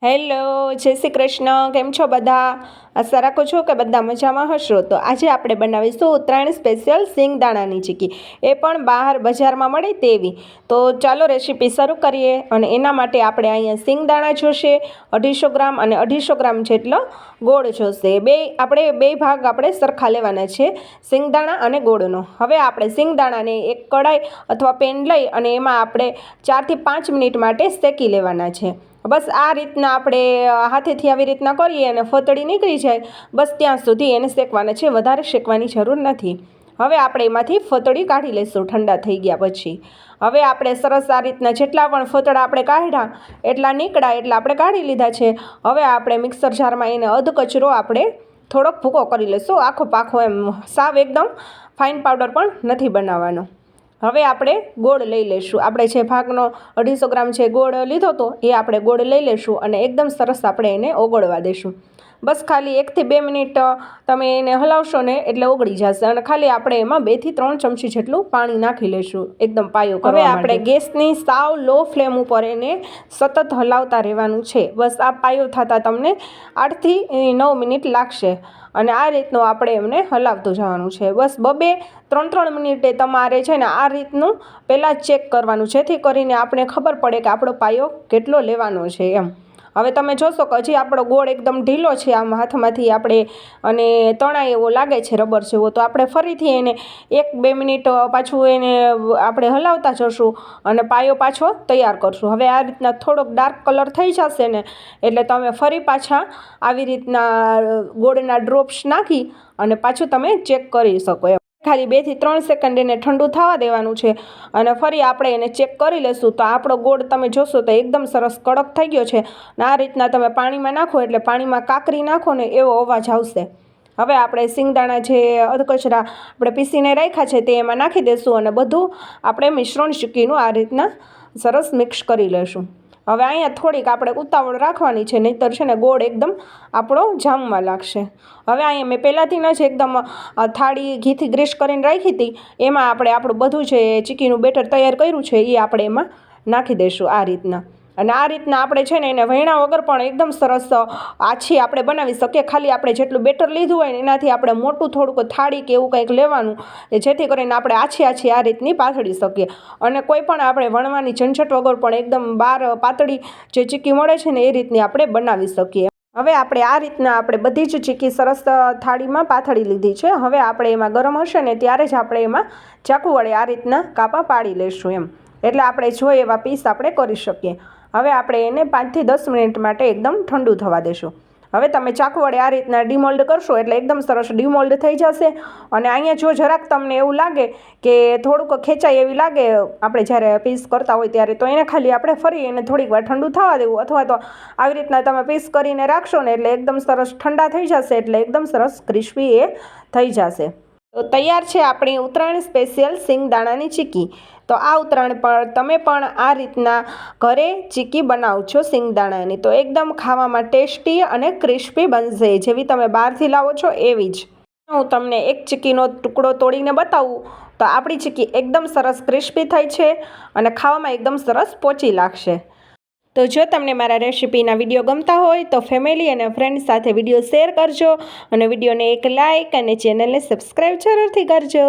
Hello, જય શ્રી કૃષ્ણ. કેમ છો બધા? આશા રાખું છું કે બધા મજામાં હશો. તો આજે આપણે બનાવીશું ઉત્તરાયણ સ્પેશિયલ સિંગદાણાની ચીક્કી, એ પણ બહાર બજારમાં મળે તેવી. તો ચાલો રેસીપી શરૂ કરીએ. અને એના માટે આપણે અહીંયા સિંગદાણા જોશે 250 ગ્રામ અને 250 ગ્રામ જેટલો ગોળ જોશે. બે ભાગ આપણે સરખા લેવાના છે, સિંગદાણા અને ગોળનો. હવે આપણે સિંગદાણાને એક કડાઈ અથવા પેન લઈ અને એમાં આપણે 4 થી 5 મિનિટ માટે શેકી લેવાના છે. બસ આ રીતના આપણે હાથેથી આવી રીતના કરીએ અને ફતળી નીકળી જાય, બસ ત્યાં સુધી એને શેકવાના છે, વધારે શેકવાની જરૂર નથી. હવે આપણે એમાંથી ફતળી કાઢી લઈશું ઠંડા થઈ ગયા પછી. હવે આપણે સરસ આ રીતના જેટલા પણ ફતળા આપણે કાઢ્યા એટલા નીકળ્યા એટલા આપણે કાઢી લીધા છે. હવે આપણે મિક્સર જારમાં એને અધકચરો આપણે થોડોક ભૂકો કરી લઈશું, આખો પાખો એમ, સાવ એકદમ ફાઇન પાવડર પણ નથી બનાવવાનો. હવે આપણે ગોળ લઈ લઈશું. આપણે જે ભાગનો 250 ગ્રામ જે ગોળ લીધો હતો એ આપણે ગોળ લઈ લઈશું અને એકદમ સરસ આપણે એને ઓગળવા દઈશું. બસ ખાલી 1 થી 2 મિનિટ તમે એને હલાવશો ને એટલે ઓગળી જશે. અને ખાલી આપણે એમાં 2 થી 3 ચમચી જેટલું પાણી નાખી લઈશું એકદમ પાયો કરવા માટે. હવે આપણે ગેસની સાવ લો ફ્લેમ ઉપર એને સતત હલાવતા રહેવાનું છે. બસ આ પાયો થતાં તમને 8 થી 9 મિનિટ લાગશે. અને આ રીતનું આપણે એમને હલાવતું જવાનું છે. બસ 2-3 મિનિટે તમારે છે ને આ રીતનું પહેલાં ચેક કરવાનું, જેથી કરીને આપણે ખબર પડે કે આપણો પાયો કેટલો લેવાનો છે એમ. હવે તમે જોશો કે હજી આપણો ગોળ એકદમ ઢીલો છે, આમ હાથમાંથી આપણે અને તણાય એવો લાગે છે રબર જેવો, તો આપણે ફરીથી એને 1-2 મિનિટ પાછું એને આપણે હલાવતા જશું અને પાયો પાછો તૈયાર કરશું. હવે આ રીતના થોડોક ડાર્ક કલર થઈ જશે ને એટલે તમે ફરી પાછા આવી રીતના ગોળના ડ્રોપ્સ નાખી અને પાછું તમે ચેક કરી શકો એમ. ખાલી 2 થી 3 સેકન્ડ એને ઠંડુ થવા દેવાનું છે અને ફરી આપણે એને ચેક કરી લઈશું. તો આપણો ગોળ તમે જોશો તો એકદમ સરસ કડક થઈ ગયો છે. અને આ રીતના તમે પાણીમાં નાખો એટલે પાણીમાં કાકરી નાખો ને એવો અવાજ આવશે. હવે આપણે સિંગદાણા જે અધકચરા આપણે પીસીને રાખ્યા છે તે એમાં નાખી દઈશું અને બધું આપણે મિશ્રણ ચીક્કીનું આ રીતના સરસ મિક્સ કરી લઈશું. હવે અહીંયા થોડીક આપણે ઉતાવળ રાખવાની છે, નહીંતર છે ને ગોળ એકદમ આપણો જામવા લાગશે. હવે અહીંયા મેં પહેલાંથી જ એકદમ થાળી ઘીથી ગ્રીસ કરીને રાખી હતી, એમાં આપણે આપણું બધું જે ચીક્કીનું બેટર તૈયાર કર્યું છે એ આપણે એમાં નાખી દઈશું આ રીતના. અને આ રીતના આપણે છે ને એને વહેણા વગર પણ એકદમ સરસ આછી આપણે બનાવી શકીએ. ખાલી આપણે જેટલું બેટર લીધું હોય ને એનાથી આપણે મોટું થોડુંક થાળી કે એવું કંઈક લેવાનું, જેથી કરીને આપણે આછી આ રીતની પાથળી શકીએ. અને કોઈ પણ આપણે વણવાની ઝંઝટ વગર પણ એકદમ પાતળી જે ચીક્કી મળે છે ને એ રીતની આપણે બનાવી શકીએ. હવે આપણે આ રીતના આપણે બધી જ ચીક્કી સરસ થાળીમાં પાથળી લીધી છે. હવે આપણે એમાં ગરમ હશે ને ત્યારે જ આપણે એમાં ચાકુ વડે આ રીતના કાપા પાડી લઈશું એમ, એટલે આપણે જોઈએ એવા પીસ આપણે કરી શકીએ. હવે આપણે એને 5 થી 10 મિનિટ માટે એકદમ ઠંડુ થવા દેશું. હવે તમે ચાકુ વડે આ રીતના ડીમોલ્ડ કરશો એટલે એકદમ સરસ ડીમોલ્ડ થઈ જશે. અને અહીંયા જો જરાક તમને એવું લાગે કે થોડુંક ખેંચાય એવી લાગે આપણે જ્યારે પીસ કરતા હોય ત્યારે, તો એને ખાલી આપણે ફરી એને થોડીક વાર ઠંડુ થવા દેવું, અથવા તો આવી રીતના તમે પીસ કરીને રાખશો ને એટલે એકદમ સરસ ઠંડા થઈ જશે, એટલે એકદમ સરસ ક્રિસ્પી એ થઈ જશે. તો તૈયાર છે આપણી ઉત્તરાયણ સ્પેશિયલ સિંગદાણાની ચીક્કી. તો આ ઉત્તરાયણ પર તમે પણ આ રીતના ઘરે ચીક્કી બનાવજો સિંગદાણાની, તો એકદમ ખાવામાં ટેસ્ટી અને ક્રિસ્પી બનશે, જેવી તમે બહારથી લાવો છો એવી જ. હું તમને એક ચીક્કીનો ટુકડો તોડીને બતાવું તો આપણી ચીક્કી એકદમ સરસ ક્રિસ્પી થઈ છે અને ખાવામાં એકદમ સરસ પોચી લાગશે. તો જો તમને મારા રેસીપીના વિડીયો ગમતા હોય તો ફેમિલી અને ફ્રેન્ડ્સ સાથે વિડીયો શેર કરજો અને વિડીયોને એક લાઇક અને ચેનલને સબસ્ક્રાઈબ જરૂરથી કરજો.